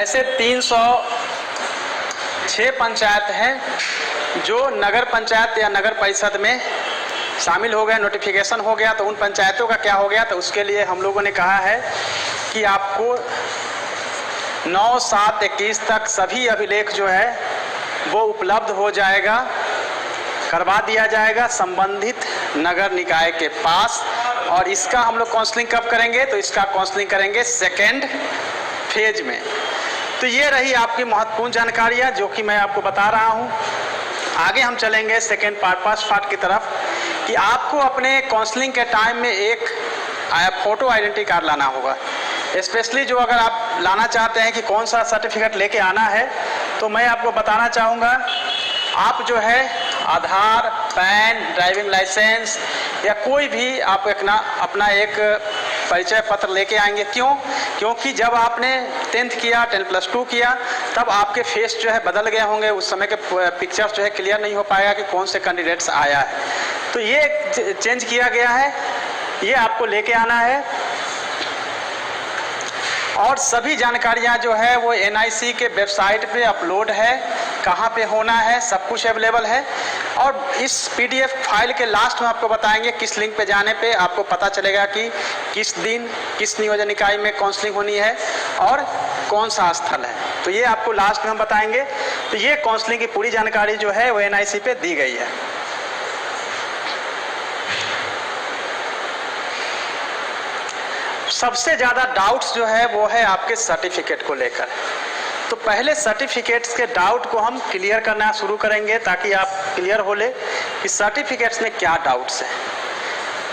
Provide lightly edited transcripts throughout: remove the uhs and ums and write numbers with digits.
ऐसे 306 पंचायत हैं जो नगर पंचायत या नगर परिषद में शामिल हो गए, नोटिफिकेशन हो गया। तो उन पंचायतों का क्या हो गया, तो उसके लिए हम लोगों ने कहा है कि आपको 9/7/21 तक सभी अभिलेख जो है वो उपलब्ध हो जाएगा, करवा दिया जाएगा संबंधित नगर निकाय के पास। और इसका हम लोग काउंसलिंग कब करेंगे, तो इसका काउंसलिंग करेंगे सेकेंड फेज में। तो ये रही आपकी महत्वपूर्ण जानकारियाँ जो कि मैं आपको बता रहा हूँ। आगे हम चलेंगे सेकेंड फर्स्ट पार्ट की तरफ कि आपको अपने काउंसलिंग के टाइम में एक फोटो आइडेंटिटी कार्ड लाना होगा। स्पेशली जो अगर आप लाना चाहते हैं कि कौन सा सर्टिफिकेट लेके आना है, तो मैं आपको बताना चाहूँगा, आप जो है आधार, पैन, ड्राइविंग लाइसेंस या कोई भी आप अपना एक परिचय पत्र लेके आएंगे। क्योंकि जब आपने 10th किया, 10+2 किया, तब आपके फेस जो है बदल गए होंगे। उस समय के पिक्चर्स जो है क्लियर नहीं हो पाएगा कि कौन से कैंडिडेट्स आया है। तो ये चेंज किया गया है, ये आपको लेके आना है। और सभी जानकारियां जो है वो NIC के वेबसाइट पे अपलोड है, कहाँ पे होना है, सब कुछ अवेलेबल है। और इस PDF फाइल के लास्ट में आपको बताएंगे किस लिंक पे जाने पे आपको पता चलेगा कि किस दिन किस नियोजन इकाई में काउंसलिंग होनी है और कौन सा स्थल है। तो ये आपको लास्ट में हम बताएंगे। तो ये काउंसलिंग की पूरी जानकारी जो है वो NIC पे दी गई है। सबसे ज़्यादा डाउट्स जो है वो है आपके सर्टिफिकेट को लेकर। तो पहले सर्टिफिकेट्स के डाउट को हम क्लियर करना शुरू करेंगे ताकि आप क्लियर हो ले कि सर्टिफिकेट्स में क्या डाउट्स हैं,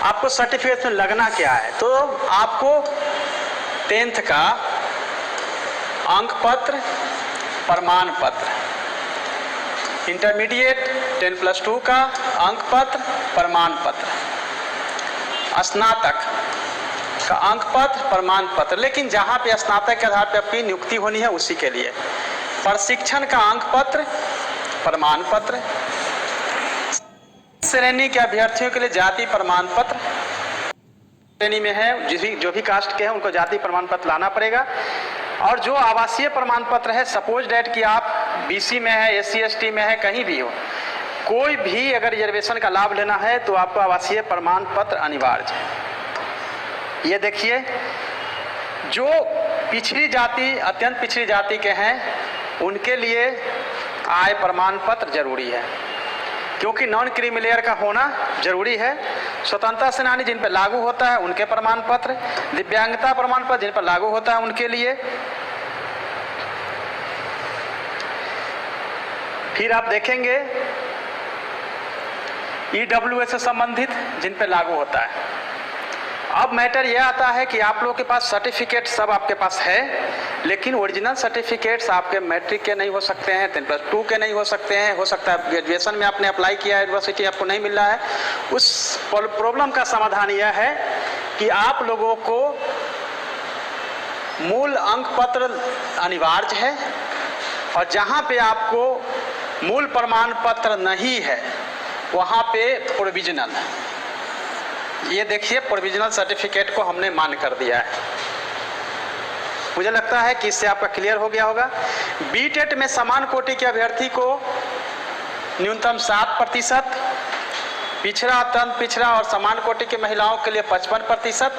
आपको सर्टिफिकेट्स में लगना क्या है। तो आपको 10th का अंक पत्र, प्रमाण पत्र, इंटरमीडिएट 10+2 का अंक पत्र, प्रमाण पत्र, स्नातक का अंक पत्र, प्रमाण पत्र, लेकिन जहाँ पे स्नातक के आधार पर आपकी नियुक्ति होनी है उसी के लिए प्रशिक्षण का अंक पत्र, प्रमाण पत्र, श्रेणी के अभ्यर्थियों के लिए जाति प्रमाण पत्र, श्रेणी में है जो भी कास्ट के हैं उनको जाति प्रमाण पत्र लाना पड़ेगा। और जो आवासीय प्रमाण पत्र है, सपोज डेट कि आप BC में है, SC ST में है, कहीं भी हो, कोई भी अगर रिजर्वेशन का लाभ लेना है तो आपको आवासीय प्रमाण पत्र अनिवार्य है। ये देखिए, जो पिछड़ी जाति, अत्यंत पिछड़ी जाति के हैं उनके लिए आय प्रमाण पत्र जरूरी है, क्योंकि नॉन क्रीमी लेयर का होना जरूरी है। स्वतंत्रता सेनानी जिन पर लागू होता है उनके प्रमाण पत्र, दिव्यांगता प्रमाण पत्र जिन पर लागू होता है उनके लिए। फिर आप देखेंगे EWS से संबंधित जिन पर लागू होता है। अब मैटर यह आता है कि आप लोगों के पास सर्टिफिकेट सब आपके पास है, लेकिन ओरिजिनल सर्टिफिकेट्स आपके मैट्रिक के नहीं हो सकते हैं, 10+2 के नहीं हो सकते हैं। हो सकता है ग्रेजुएशन में आपने अप्लाई किया, यूनिवर्सिटी आपको नहीं मिल रहा है। उस प्रॉब्लम का समाधान यह है कि आप लोगों को मूल अंक पत्र अनिवार्य है, और जहाँ पे आपको मूल प्रमाण पत्र नहीं है वहाँ पे प्रोविजनल है। ये देखिए, प्रोविजनल सर्टिफिकेट को हमने मान कर दिया है। मुझे लगता है कि इससे आपका क्लियर हो गया होगा। BTET में समान कोटि के अभ्यर्थी को न्यूनतम 7%, पिछड़ा, अत्यंत पिछड़ा और समान कोटि की महिलाओं के लिए 55%,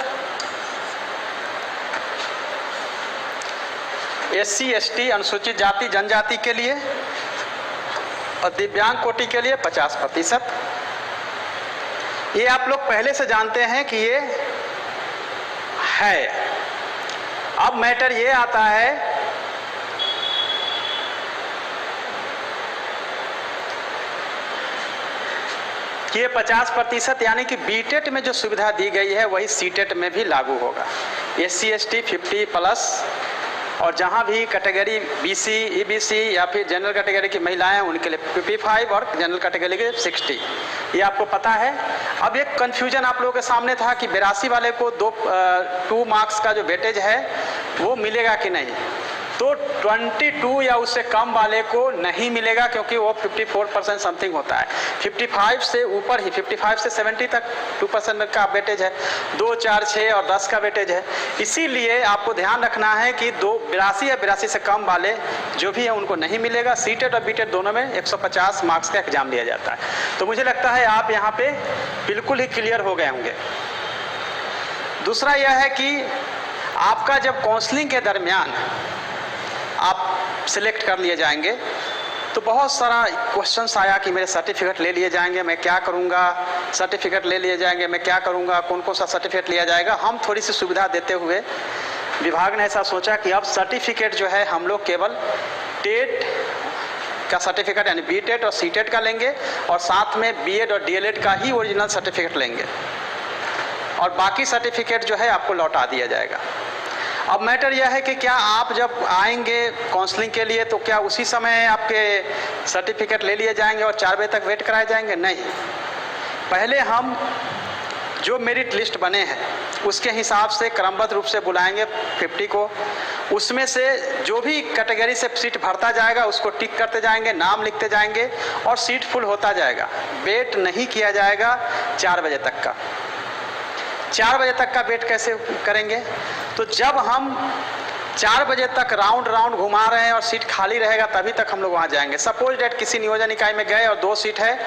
SC ST अनुसूचित जाति जनजाति के लिए और दिव्यांग कोटि के लिए 50%। ये आप लोग पहले से जानते हैं कि ये है। अब मैटर ये आता है कि ये 50% यानी कि BTET में जो सुविधा दी गई है वही CTET में भी लागू होगा। SC ST 50+, और जहाँ भी कैटेगरी BC, EBC या फिर जनरल कैटेगरी की महिलाएं हैं उनके लिए 55 और जनरल कैटेगरी के 60। ये आपको पता है। अब एक कन्फ्यूजन आप लोगों के सामने था कि 82 वाले को 2 मार्क्स का जो वेटेज है वो मिलेगा कि नहीं। तो 22 या उससे कम वाले को नहीं मिलेगा, क्योंकि वो 54% समथिंग होता है। 55 से ऊपर ही, 55 से 70 तक 2% का वेटेज है, 2, 4, 6 और 10 का वेटेज है। इसीलिए आपको ध्यान रखना है कि 82 या 82 से कम वाले जो भी है उनको नहीं मिलेगा। सीटेट और बीटेट दोनों में 150 मार्क्स का एग्जाम लिया जाता है। तो मुझे लगता है आप यहाँ पे बिल्कुल ही क्लियर हो गए होंगे। दूसरा यह है कि आपका जब काउंसलिंग के दरमियान आप सिलेक्ट कर लिए जाएंगे तो बहुत सारा क्वेश्चंस आया कि मेरे सर्टिफिकेट ले लिए जाएंगे, मैं क्या करूंगा, सर्टिफिकेट ले लिए जाएंगे, मैं क्या करूंगा, कौन कौन सा सर्टिफिकेट लिया जाएगा। हम थोड़ी सी सुविधा देते हुए विभाग ने ऐसा सोचा कि अब सर्टिफिकेट जो है हम लोग केवल टेट का सर्टिफिकेट यानी बीटेट और सीटेट का लेंगे और साथ में बीएड और डीएलएड का ही ओरिजिनल सर्टिफिकेट लेंगे और बाकी सर्टिफिकेट जो है आपको लौटा दिया जाएगा। अब मैटर यह है कि क्या आप जब आएंगे काउंसलिंग के लिए तो क्या उसी समय आपके सर्टिफिकेट ले लिए जाएंगे और 4 बजे तक वेट कराए जाएंगे? नहीं, पहले हम जो मेरिट लिस्ट बने हैं उसके हिसाब से क्रमबद्ध रूप से बुलाएंगे 50 को। उसमें से जो भी कैटेगरी से सीट भरता जाएगा उसको टिक करते जाएंगे, नाम लिखते जाएंगे और सीट फुल होता जाएगा। वेट नहीं किया जाएगा 4 बजे तक का। 4 बजे तक का वेट कैसे करेंगे? तो जब हम 4 बजे तक राउंड घुमा रहे हैं और सीट खाली रहेगा तभी तक हम लोग वहाँ जाएंगे। सपोज डेट किसी नियोजन इकाई में गए और 2 सीट है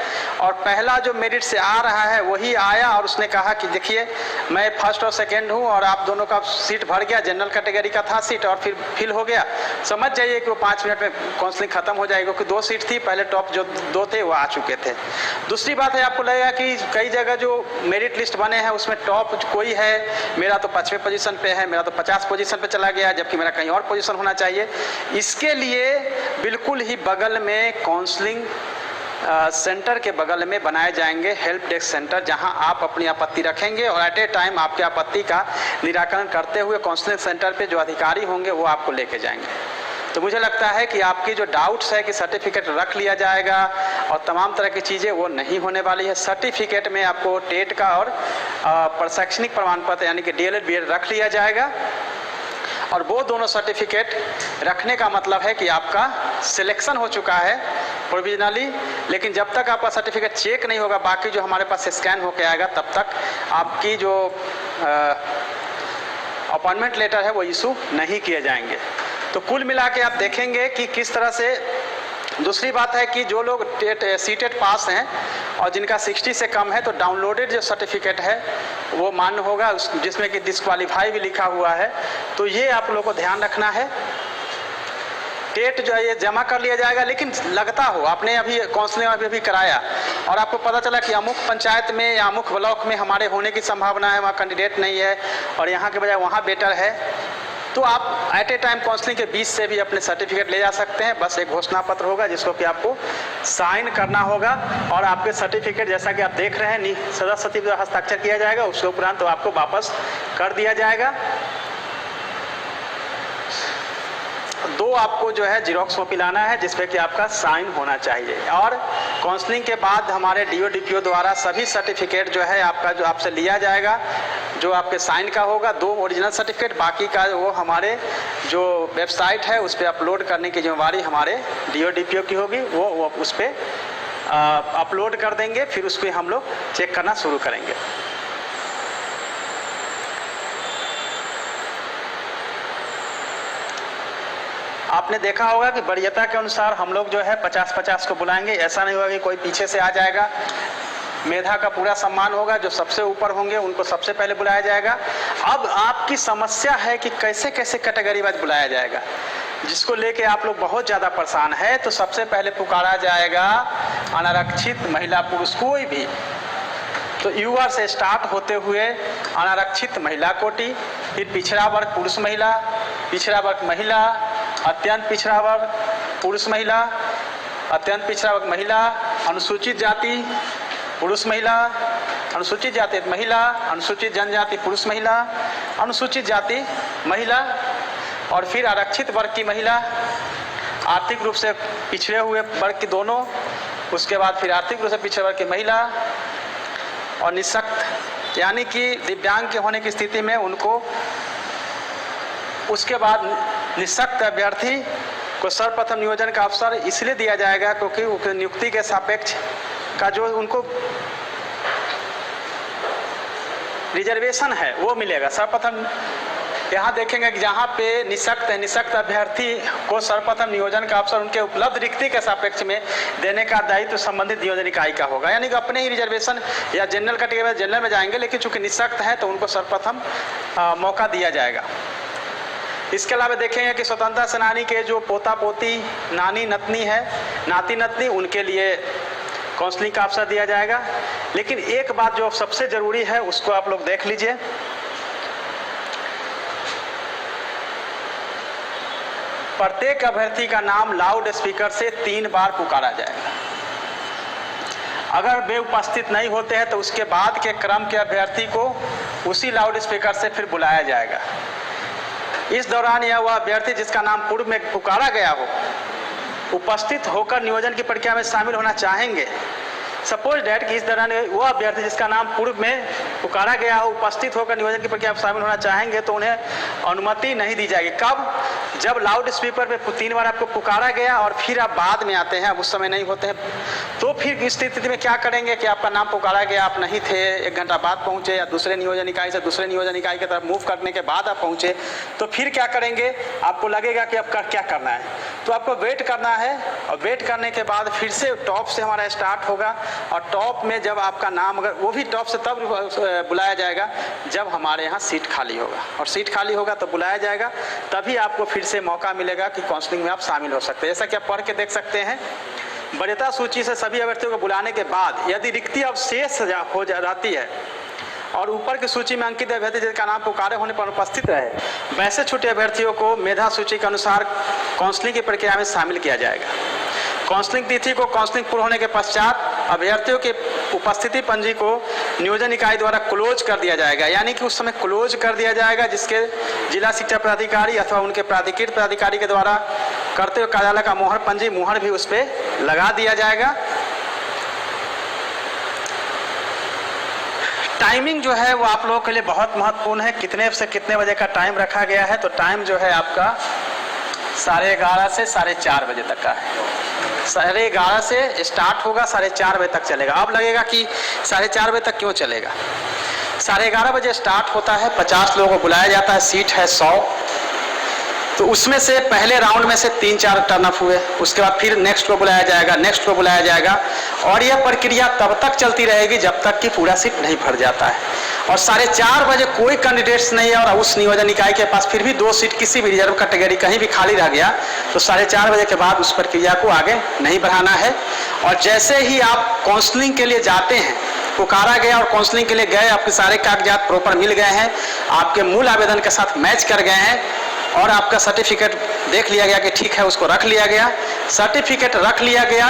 और पहला जो मेरिट से आ रहा है वही आया और उसने कहा कि देखिए मैं फर्स्ट और सेकंड हूँ और आप दोनों का सीट भर गया, जनरल कैटेगरी का था सीट और फिर फिल हो गया। समझ जाइए कि वो 5 मिनट में काउंसलिंग खत्म हो जाएगी, क्योंकि 2 सीट थी, पहले टॉप जो 2 थे वो आ चुके थे। दूसरी बात है, आपको लगेगा कि कई जगह जो मेरिट लिस्ट बने हैं उसमें टॉप कोई है, मेरा तो 5वें पोजीशन पे है, मेरा तो 50 पोजीशन पे चला गया, जबकि मेरा कहीं और पोजीशन होना चाहिए। इसके लिए बिल्कुल ही बगल में काउंसलिंग सेंटर के बगल में बनाए जाएंगे हेल्प डेस्क सेंटर, जहां आप अपनी आपत्ति रखेंगे और एट ए टाइम आपकी आपत्ति का निराकरण करते हुए काउंसलिंग सेंटर पे जो अधिकारी होंगे वो आपको लेके जाएंगे। तो मुझे लगता है कि आपकी जो डाउट्स है कि सर्टिफिकेट रख लिया जाएगा और तमाम तरह की चीज़ें, वो नहीं होने वाली है। सर्टिफिकेट में आपको टेट का और शैक्षणिक प्रमाण पत्र यानी कि डीएलएड बीएड रख लिया जाएगा और वो दोनों सर्टिफिकेट रखने का मतलब है कि आपका सिलेक्शन हो चुका है प्रोविजनली। लेकिन जब तक आपका सर्टिफिकेट चेक नहीं होगा, बाकी जो हमारे पास स्कैन होकर आएगा, तब तक आपकी जो अपॉइंटमेंट लेटर है वो इशू नहीं किए जाएंगे। तो कुल मिला के आप देखेंगे कि किस तरह से। दूसरी बात है कि जो लोग सीटेट पास हैं और जिनका 60 से कम है तो डाउनलोडेड जो सर्टिफिकेट है वो मान्य होगा, जिसमें कि डिस्क्वालीफाई भी लिखा हुआ है। तो ये आप लोगों को ध्यान रखना है। टेट जो है ये जमा कर लिया जाएगा, लेकिन लगता हो आपने अभी काउंसलिंग अभी कराया और आपको पता चला कि अमुक पंचायत में या अमुक ब्लॉक में हमारे होने की संभावना है, वहाँ कैंडिडेट नहीं है और यहाँ के बजाय वहाँ बेटर है, तो आप एट ए टाइम काउंसलिंग के बीच से भी अपने सर्टिफिकेट ले जा सकते हैं। बस एक घोषणा पत्र होगा जिसको कि आपको साइन करना होगा और आपके सर्टिफिकेट जैसा कि आप देख रहे हैं सदस्य सचिव द्वारा हस्ताक्षर किया जाएगा, उसके उपरांत तो आपको वापस कर दिया जाएगा। 2 आपको जो है जीरोक्स कॉपी लाना है जिसपे कि आपका साइन होना चाहिए। और काउंसलिंग के बाद हमारे डीओ डीपीओ द्वारा सभी सर्टिफिकेट जो है आपका जो आपसे लिया जाएगा, जो आपके साइन का होगा 2 ओरिजिनल सर्टिफिकेट, बाकी का वो हमारे जो वेबसाइट है उस पर अपलोड करने की जिम्मेवारी हमारे डीओ डीपीओ की होगी। वो उस पर अपलोड कर देंगे, फिर उस पर हम लोग चेक करना शुरू करेंगे। आपने देखा होगा कि वरीयता के अनुसार हम लोग जो है 50-50 को बुलाएंगे। ऐसा नहीं होगा कि कोई पीछे से आ जाएगा। मेधा का पूरा सम्मान होगा, जो सबसे ऊपर होंगे उनको सबसे पहले बुलाया जाएगा। अब आपकी समस्या है कि कैसे कैसे कैटेगरी वाइज बुलाया जाएगा, जिसको लेके आप लोग बहुत ज़्यादा परेशान है। तो सबसे पहले पुकारा जाएगा अनारक्षित महिला पुरुष कोई भी, तो युवा से स्टार्ट होते हुए अनारक्षित महिला कोटि, फिर पिछड़ा वर्ग पुरुष महिला, पिछड़ा वर्ग महिला, अत्यंत पिछड़ा वर्ग पुरुष महिला, अत्यंत पिछड़ा वर्ग महिला, अनुसूचित जाति पुरुष महिला, अनुसूचित जाति महिला, अनुसूचित जनजाति पुरुष महिला, अनुसूचित जाति महिला, और फिर आरक्षित वर्ग की महिला, आर्थिक रूप से पिछड़े हुए वर्ग की दोनों, उसके बाद फिर आर्थिक रूप से पिछड़े वर्ग की महिला और निःशक्त यानी कि दिव्यांग के होने की स्थिति में उनको, उसके बाद निःशक्त अभ्यर्थी को सर्वप्रथम नियोजन का अवसर इसलिए दिया जाएगा क्योंकि उनकी नियुक्ति के सापेक्ष का जो उनको रिजर्वेशन है वो मिलेगा। सर्वप्रथम यहाँ देखेंगे कि जहाँ पे निःशक्त है, निःशक्त अभ्यर्थी को सर्वप्रथम नियोजन का अवसर उनके उपलब्ध रिक्ति के सापेक्ष में देने का दायित्व संबंधित नियोजन इकाई का होगा। यानी कि अपने ही रिजर्वेशन या जनरल कैटेगरी में जनरल में जाएंगे, लेकिन चूंकि निःशक्त है तो उनको सर्वप्रथम मौका दिया जाएगा। इसके अलावा देखेंगे कि स्वतंत्रता सेनानी के जो पोता पोती, नानी नतनी है, नाती नतनी, उनके लिए काउंसलिंग का अवसर दिया जाएगा। लेकिन एक बात जो सबसे जरूरी है उसको आप लोग देख लीजिए। प्रत्येक अभ्यर्थी का नाम लाउड स्पीकर से 3 बार पुकारा जाएगा। अगर वे उपस्थित नहीं होते हैं तो उसके बाद के क्रम के अभ्यर्थी को उसी लाउड स्पीकर से फिर बुलाया जाएगा। इस दौरान यह वह अभ्यर्थी जिसका नाम पूर्व में पुकारा गया हो उपस्थित होकर नियोजन की प्रक्रिया में शामिल होना चाहेंगे। सपोज डैट कि इस दौरान वह अभ्यर्थी जिसका नाम पूर्व में पुकारा गया हो उपस्थित होकर नियोजन की प्रक्रिया में शामिल होना चाहेंगे तो उन्हें अनुमति नहीं दी जाएगी। कब? जब लाउड स्पीकर पे 3 बार आपको पुकारा गया और फिर आप बाद में आते हैं, अब उस समय नहीं होते हैं, तो फिर इस स्थिति में क्या करेंगे कि आपका नाम पुकारा गया, आप नहीं थे, 1 घंटा बाद पहुंचे या दूसरे नियोजन इकाई से दूसरे नियोजन इकाई की तरफ मूव करने के बाद आप पहुंचे, तो फिर क्या करेंगे? आपको लगेगा कि अब क्या करना है, तो आपको वेट करना है। और वेट करने के बाद फिर से टॉप से हमारा स्टार्ट होगा और टॉप में जब आपका नाम, अगर वो भी टॉप से तब बुलाया जाएगा जब हमारे यहाँ सीट खाली होगा, और सीट खाली होगा तो बुलाया जाएगा, तभी आपको फिर से मौका मिलेगा कि काउंसलिंग में आप शामिल हो सकते हैं। जैसा कि आप पढ़ के देख सकते हैं, वरीयता सूची से सभी अभ्यर्थियों को बुलाने के बाद यदि रिक्ति अवशेष हो जाती है और ऊपर की सूची में अंकित अभ्यर्थी जिनका नाम पुकारे होने पर उपस्थित रहे, वैसे छूटे अभ्यर्थियों को मेधा सूची के अनुसार काउंसलिंग की प्रक्रिया में शामिल किया जाएगा। काउंसलिंग तिथि को काउंसलिंग पूर्ण होने के पश्चात अभ्यर्थियों की उपस्थिति पंजी को नियोजन इकाई द्वारा क्लोज कर दिया जाएगा। यानी कि उस समय क्लोज कर दिया जाएगा, जिसके जिला शिक्षा प्राधिकारी अथवा उनके प्राधिकृत प्राधिकारी के द्वारा करते हुए कार्यालय का मोहर पंजी मुहर भी उस पर लगा दिया जाएगा। टाइमिंग जो है वो आप लोगों के लिए बहुत महत्वपूर्ण है। कितने से कितने बजे का टाइम रखा गया है? तो टाइम जो है आपका 11:30 से 4:30 बजे तक का है। 11:30 से स्टार्ट होगा, 4:30 बजे तक चलेगा। अब लगेगा कि 4:30 बजे तक क्यों चलेगा? 11:30 बजे स्टार्ट होता है, 50 लोगों को बुलाया जाता है, सीट है 100, तो उसमें से पहले राउंड में से 3-4 टर्न अप हुए, उसके बाद फिर नेक्स्ट को बुलाया जाएगा, नेक्स्ट को बुलाया जाएगा, और यह प्रक्रिया तब तक चलती रहेगी जब तक कि पूरा सीट नहीं भर जाता है। और 4:30 बजे कोई कैंडिडेट्स नहीं है और उस नियोजन इकाई के पास फिर भी 2 सीट किसी भी रिजर्व कैटेगरी कहीं भी खाली रह गया, तो 4:30 बजे के बाद उस प्रक्रिया को आगे नहीं बढ़ाना है। और जैसे ही आप काउंसलिंग के लिए जाते हैं, पुकारा गया और काउंसलिंग के लिए गए, आपके सारे कागजात प्रॉपर मिल गए हैं, आपके मूल आवेदन के साथ मैच कर गए हैं और आपका सर्टिफिकेट देख लिया गया कि ठीक है, उसको रख लिया गया, सर्टिफिकेट रख लिया गया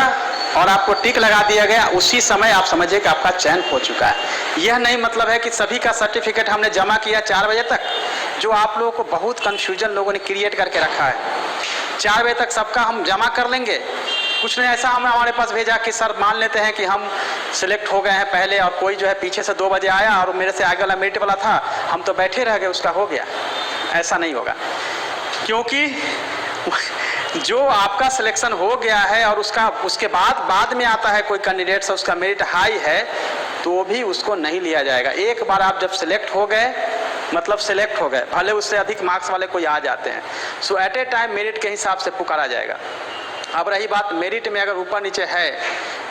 और आपको टिक लगा दिया गया, उसी समय आप समझिए कि आपका चयन हो चुका है। यह नहीं मतलब है कि सभी का सर्टिफिकेट हमने जमा किया 4 बजे तक, जो आप लोगों को बहुत कन्फ्यूजन लोगों ने क्रिएट करके रखा है। 4 बजे तक सबका हम जमा कर लेंगे। कुछ ने ऐसा हमारे पास भेजा कि सर मान लेते हैं कि हम सिलेक्ट हो गए हैं पहले और कोई जो है पीछे से 2 बजे आया और मेरे से आगे वाला मेरिट वाला था, हम तो बैठे रह गए, उसका हो गया। ऐसा नहीं होगा, क्योंकि जो आपका सिलेक्शन हो गया है और उसके बाद में आता है कोई कैंडिडेट से उसका मेरिट हाई है, तो भी उसको नहीं लिया जाएगा। एक बार आप जब सिलेक्ट हो गए मतलब सिलेक्ट हो गए, भले उससे अधिक मार्क्स वाले कोई आ जाते हैं, सो एट ए टाइम मेरिट के हिसाब से पुकारा जाएगा। अब रही बात मेरिट में अगर ऊपर नीचे है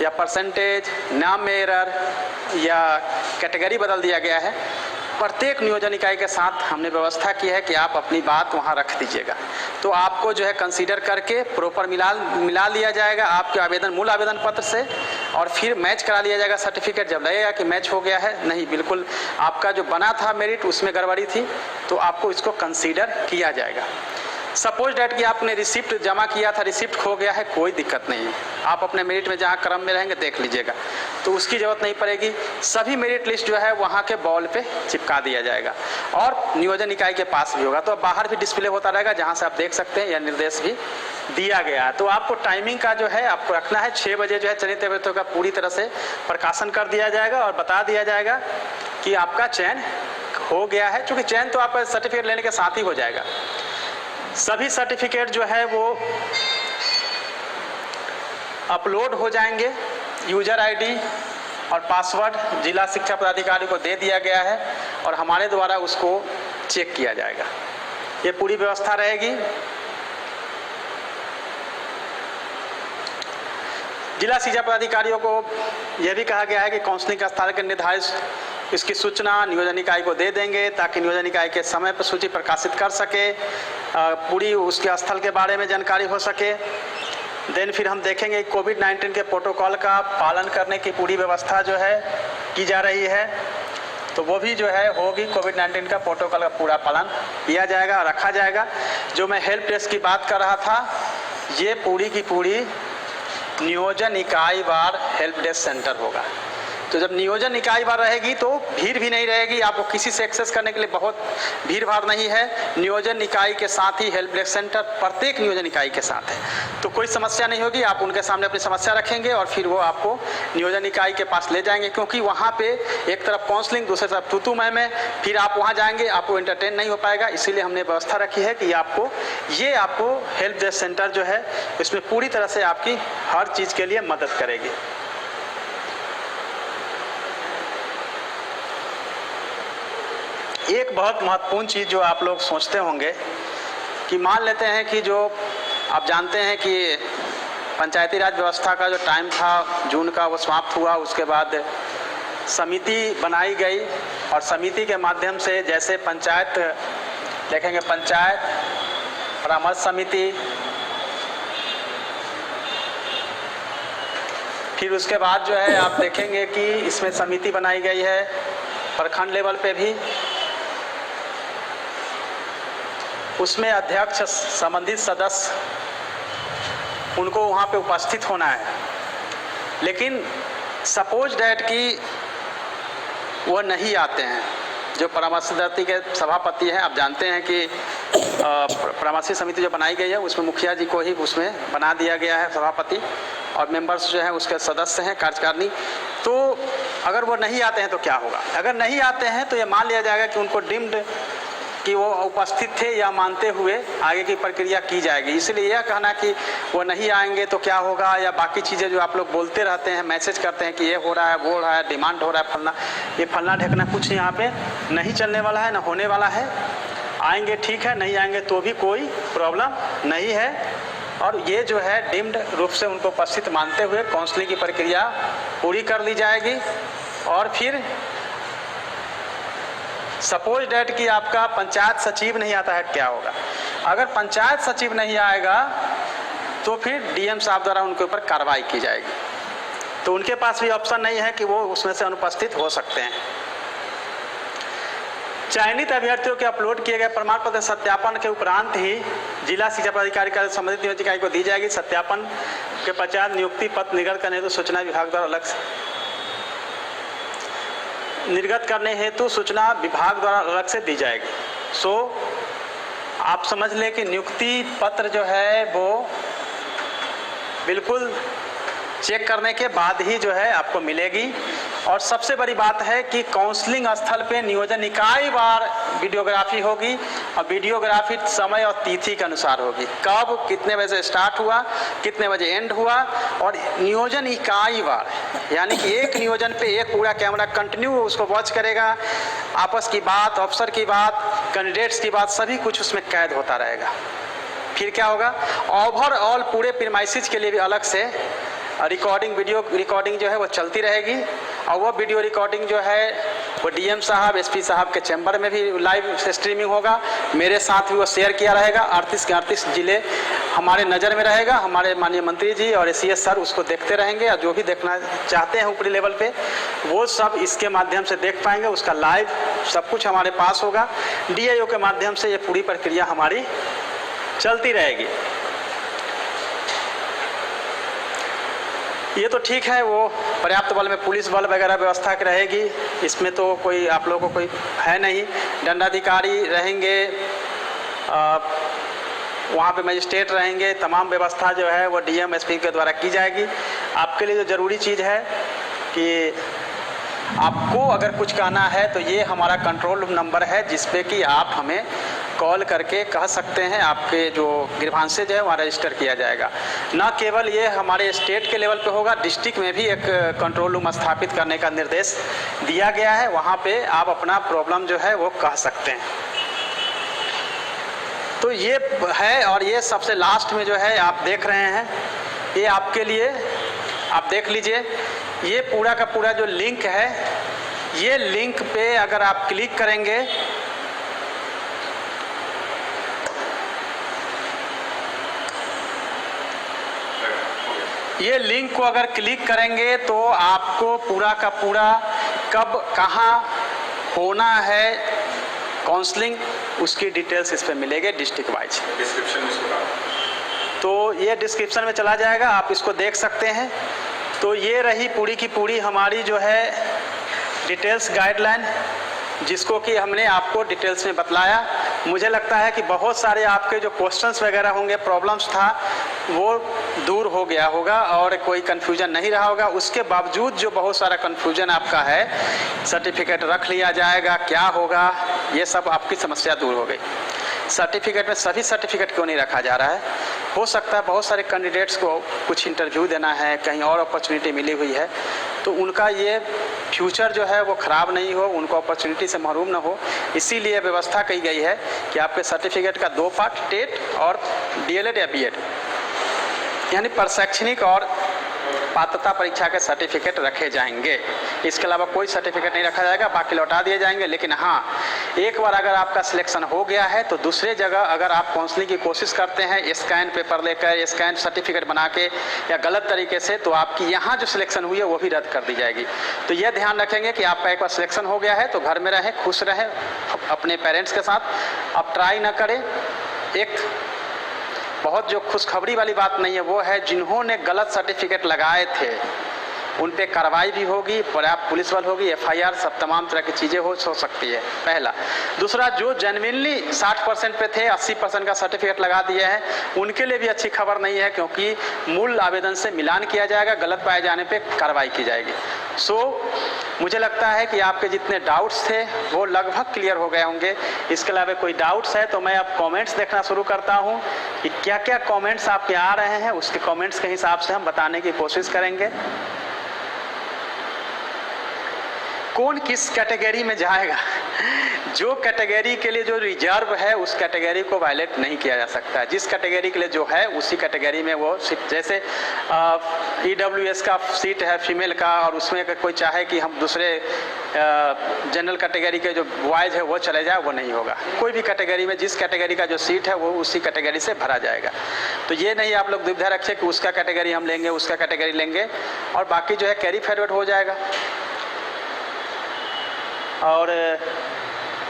या परसेंटेज, नाम में एरर या कैटेगरी बदल दिया गया है, प्रत्येक नियोजन इकाई के साथ हमने व्यवस्था की है कि आप अपनी बात वहां रख दीजिएगा, तो आपको जो है कंसीडर करके प्रॉपर मिला लिया जाएगा आपके आवेदन मूल आवेदन पत्र से, और फिर मैच करा लिया जाएगा सर्टिफिकेट। जब लगेगा कि मैच हो गया है, नहीं बिल्कुल आपका जो बना था मेरिट उसमें गड़बड़ी थी, तो आपको इसको कंसीडर किया जाएगा। सपोज डैट कि आपने रिसिप्ट जमा किया था, रिसिप्ट खो गया है, कोई दिक्कत नहीं है, आप अपने मेरिट में जहाँ क्रम में रहेंगे देख लीजिएगा, तो उसकी ज़रूरत नहीं पड़ेगी। सभी मेरिट लिस्ट जो है वहाँ के बॉल पे चिपका दिया जाएगा और नियोजन इकाई के पास भी होगा, तो बाहर भी डिस्प्ले होता रहेगा जहाँ से आप देख सकते हैं, यह निर्देश भी दिया गया है। तो आपको टाइमिंग का जो है आपको रखना है, 6 बजे जो है चयनित अभ्यर्थियों का पूरी तरह से प्रकाशन कर दिया जाएगा और बता दिया जाएगा कि आपका चयन हो गया है। चूँकि चयन तो आपका सर्टिफिकेट लेने के साथ ही हो जाएगा, सभी सर्टिफिकेट जो है वो अपलोड हो जाएंगे। यूजर आईडी और पासवर्ड जिला शिक्षा पदाधिकारी को दे दिया गया है और हमारे द्वारा उसको चेक किया जाएगा। ये पूरी व्यवस्था रहेगी। जिला शिक्षा पदाधिकारियों को यह भी कहा गया है कि काउंसलिंग का स्थल के निर्धारित इसकी सूचना नियोजन इकाई को दे देंगे ताकि नियोजन इकाई के समय पर सूची प्रकाशित कर सके, पूरी उसके स्थल के बारे में जानकारी हो सके। देन फिर हम देखेंगे कोविड-19 के प्रोटोकॉल का पालन करने की पूरी व्यवस्था जो है की जा रही है, तो वो भी जो है होगी। कोविड-19 का प्रोटोकॉल का पूरा पालन किया जाएगा, रखा जाएगा। जो मैं हेल्प डेस्क की बात कर रहा था, ये पूरी की पूरी नियोजन इकाई वार हेल्प डेस्क सेंटर होगा। तो जब नियोजन इकाई बार रहेगी तो भीड़ भी नहीं रहेगी, आपको किसी से एक्सेस करने के लिए बहुत भीड़ भाड़ नहीं है। नियोजन इकाई के साथ ही हेल्प डेस्क सेंटर प्रत्येक नियोजन इकाई के साथ है, तो कोई समस्या नहीं होगी। आप उनके सामने अपनी समस्या रखेंगे और फिर वो आपको नियोजन इकाई के पास ले जाएंगे, क्योंकि वहाँ पे एक तरफ काउंसलिंग, दूसरी तरफ तूतू मैं में, फिर आप वहाँ जाएंगे, आपको एंटरटेन नहीं हो पाएगा। इसीलिए हमने व्यवस्था रखी है कि आपको हेल्प डेस्क सेंटर जो है इसमें पूरी तरह से आपकी हर चीज़ के लिए मदद करेगी। एक बहुत महत्वपूर्ण चीज़ जो आप लोग सोचते होंगे कि मान लेते हैं कि जो आप जानते हैं कि पंचायती राज व्यवस्था का जो टाइम था जून का वो समाप्त हुआ, उसके बाद समिति बनाई गई और समिति के माध्यम से जैसे पंचायत देखेंगे, पंचायत परामर्श समिति, फिर उसके बाद जो है आप देखेंगे कि इसमें समिति बनाई गई है प्रखंड लेवल पे भी, उसमें अध्यक्ष संबंधित सदस्य उनको वहाँ पे उपस्थित होना है। लेकिन सपोज डैट कि वो नहीं आते हैं, जो परामर्शदात्री के सभापति हैं, आप जानते हैं कि परामर्शी समिति जो बनाई गई है उसमें मुखिया जी को ही उसमें बना दिया गया है सभापति, और मेंबर्स जो हैं उसके सदस्य हैं कार्यकारिणी। तो अगर वो नहीं आते हैं तो क्या होगा? अगर नहीं आते हैं तो ये मान लिया जाएगा कि उनको डिम्ड कि वो उपस्थित थे या मानते हुए आगे की प्रक्रिया की जाएगी। इसलिए यह कहना कि वो नहीं आएंगे तो क्या होगा, या बाकी चीज़ें जो आप लोग बोलते रहते हैं, मैसेज करते हैं कि ये हो रहा है, वो हो रहा है, डिमांड हो रहा है, फलना, ये फलना ढकना कुछ यहाँ पे नहीं चलने वाला है, ना होने वाला है। आएंगे ठीक है, नहीं आएंगे तो भी कोई प्रॉब्लम नहीं है। और ये जो है डिम्ड रूप से उनको उपस्थित मानते हुए काउंसलिंग की प्रक्रिया पूरी कर ली जाएगी। और फिर सपोज डेट कि आपका पंचायत सचिव नहीं आता है, क्या होगा? अगर पंचायत सचिव नहीं आएगा तो फिर डीएम साहब द्वारा उनके ऊपर कार्रवाई की जाएगी। तो उनके पास भी ऑप्शन नहीं है कि वो उसमें से अनुपस्थित हो सकते हैं। चयनित अभ्यर्थियों के अपलोड किए गए प्रमाण पत्र सत्यापन के उपरांत ही जिला शिक्षा पदाधिकारी का संबंधित नियोजन इकाई को दी जाएगी। सत्यापन के पश्चात नियुक्ति पत्र निर्गत करने हेतु सूचना विभाग द्वारा अलग से निर्गत करने हेतु सूचना विभाग द्वारा अलग से दी जाएगी। सो आप समझ लें कि नियुक्ति पत्र जो है वो बिल्कुल चेक करने के बाद ही जो है आपको मिलेगी। और सबसे बड़ी बात है कि काउंसलिंग स्थल पे नियोजन इकाई वार वीडियोग्राफी होगी, और वीडियोग्राफी समय और तिथि के अनुसार होगी, कब कितने बजे स्टार्ट हुआ, कितने बजे एंड हुआ। और नियोजन इकाई वार यानी कि एक नियोजन पे एक पूरा कैमरा कंटिन्यू उसको वॉच करेगा, आपस की बात, अफसर की बात, कैंडिडेट्स की बात, सभी कुछ उसमें कैद होता रहेगा। फिर क्या होगा, ओवरऑल पूरे प्रीमाइसिस के लिए भी अलग से रिकॉर्डिंग, वीडियो रिकॉर्डिंग जो है वो चलती रहेगी। और वो वीडियो रिकॉर्डिंग जो है वो डीएम साहब, एसपी साहब के चैम्बर में भी लाइव स्ट्रीमिंग होगा, मेरे साथ भी वो शेयर किया रहेगा। 38 के 38 जिले हमारे नज़र में रहेगा, हमारे माननीय मंत्री जी और एसीएस सर उसको देखते रहेंगे, और जो भी देखना चाहते हैं ऊपरी लेवल पे वो सब इसके माध्यम से देख पाएंगे। उसका लाइव सब कुछ हमारे पास होगा। डीआईओ के माध्यम से ये पूरी प्रक्रिया हमारी चलती रहेगी। ये तो ठीक है, वो पर्याप्त बल में पुलिस बल वगैरह व्यवस्था की रहेगी, इसमें तो कोई आप लोगों को कोई है नहीं। दंडाधिकारी रहेंगे, वहाँ पे मजिस्ट्रेट रहेंगे, तमाम व्यवस्था जो है वो डीएम एसपी के द्वारा की जाएगी। आपके लिए जो ज़रूरी चीज़ है कि आपको अगर कुछ कहना है तो ये हमारा कंट्रोल रूम नंबर है, जिस पे कि आप हमें कॉल करके कह सकते हैं, आपके जो ग्रीवांसेज है वहाँ रजिस्टर किया जाएगा। न केवल ये हमारे स्टेट के लेवल पे होगा, डिस्ट्रिक्ट में भी एक कंट्रोल रूम स्थापित करने का निर्देश दिया गया है, वहाँ पे आप अपना प्रॉब्लम जो है वो कह सकते हैं। तो ये है, और ये सबसे लास्ट में जो है आप देख रहे हैं, ये आपके लिए आप देख लीजिए, ये पूरा का पूरा जो लिंक है, ये लिंक पे अगर आप क्लिक करेंगे ये लिंक को अगर क्लिक करेंगे तो आपको पूरा का पूरा कब कहाँ होना है काउंसलिंग, उसकी डिटेल्स इस पे मिलेंगे डिस्ट्रिक्ट वाइज। डिस्क्रिप्शन में तो ये डिस्क्रिप्शन में चला जाएगा, आप इसको देख सकते हैं। तो ये रही पूरी की पूरी हमारी जो है डिटेल्स गाइडलाइन, जिसको कि हमने आपको डिटेल्स में बतलाया। मुझे लगता है कि बहुत सारे आपके जो क्वेश्चंस वगैरह होंगे, प्रॉब्लम्स था, वो दूर हो गया होगा और कोई कन्फ्यूजन नहीं रहा होगा। उसके बावजूद जो बहुत सारा कन्फ्यूजन आपका है, सर्टिफिकेट रख लिया जाएगा, क्या होगा, ये सब आपकी समस्या दूर हो गई। सर्टिफिकेट में सभी सर्टिफिकेट क्यों नहीं रखा जा रहा है? हो सकता है बहुत सारे कैंडिडेट्स को कुछ इंटरव्यू देना है, कहीं और अपॉर्चुनिटी मिली हुई है, तो उनका ये फ्यूचर जो है वो ख़राब नहीं हो, उनको अपॉर्चुनिटी से महरूम ना हो, इसीलिए व्यवस्था की गई है कि आपके सर्टिफिकेट का 2 पार्ट, टेट और डीएलएड या बीएड, यानी प्रशैक्षणिक और पात्रता परीक्षा के सर्टिफिकेट रखे जाएंगे। इसके अलावा कोई सर्टिफिकेट नहीं रखा जाएगा, बाकी लौटा दिए जाएंगे। लेकिन हाँ, एक बार अगर आपका सिलेक्शन हो गया है तो दूसरे जगह अगर आप काउंसलिंग की कोशिश करते हैं स्कैन पेपर लेकर, स्कैन सर्टिफिकेट बना के या गलत तरीके से, तो आपकी यहाँ जो सिलेक्शन हुई है वो भी रद्द कर दी जाएगी। तो यह ध्यान रखेंगे कि आपका एक बार सिलेक्शन हो गया है तो घर में रहें, खुश रहें अपने पेरेंट्स के साथ। अब ट्राई ना करें। एक बहुत जो खुशखबरी वाली बात नहीं है, वो है जिन्होंने गलत सर्टिफिकेट लगाए थे उन पे कार्रवाई भी होगी, पर्याप्त पुलिस बल होगी, एफआईआर, सब तमाम तरह की चीज़ें हो सकती है, पहला। दूसरा, जो जेन्युइनली 60% पे थे, 80% का सर्टिफिकेट लगा दिए हैं, उनके लिए भी अच्छी खबर नहीं है, क्योंकि मूल आवेदन से मिलान किया जाएगा, गलत पाए जाने पे कार्रवाई की जाएगी। मुझे लगता है कि आपके जितने डाउट्स थे वो लगभग क्लियर हो गए होंगे। इसके अलावा कोई डाउट्स है तो मैं अब कमेंट्स देखना शुरू करता हूं कि क्या क्या कमेंट्स आपके आ रहे हैं, उसके कमेंट्स के हिसाब से हम बताने की कोशिश करेंगे। कौन किस कैटेगरी में जाएगा? जो कैटेगरी के लिए जो रिजर्व है उस कैटेगरी को वायलेट नहीं किया जा सकता। जिस कैटेगरी के लिए जो है उसी कैटेगरी में वो, जैसे EWS का सीट है फीमेल का, और उसमें कोई चाहे कि हम दूसरे जनरल कैटेगरी के जो बॉयज़ है वो चले जाए, वो नहीं होगा। कोई भी कैटेगरी में जिस कैटेगरी का जो सीट है वो उसी कैटेगरी से भरा जाएगा। तो ये नहीं आप लोग दुविधा रखें कि उसका कैटेगरी हम लेंगे, उसका कैटेगरी लेंगे, और बाकी जो है कैरी फॉरवर्ड हो जाएगा। और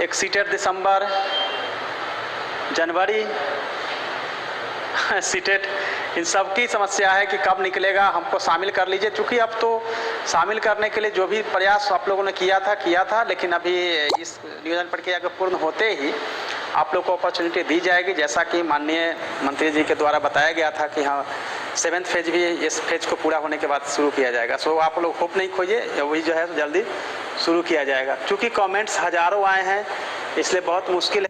एक सीटेट दिसंबर, जनवरी सीटेट, इन सब की समस्या है कि कब निकलेगा, हमको शामिल कर लीजिए। चूँकि अब तो शामिल करने के लिए जो भी प्रयास आप लोगों ने किया था, लेकिन अभी इस नियोजन प्रक्रिया के पूर्ण होते ही आप लोग को अपॉर्चुनिटी दी जाएगी, जैसा कि माननीय मंत्री जी के द्वारा बताया गया था कि हाँ 7th फेज भी इस फेज को पूरा होने के बाद शुरू किया जाएगा। आप लोग होप नहीं खोइए, वही जो है जल्दी शुरू किया जाएगा। क्योंकि कमेंट्स हज़ारों आए हैं, इसलिए बहुत मुश्किल है।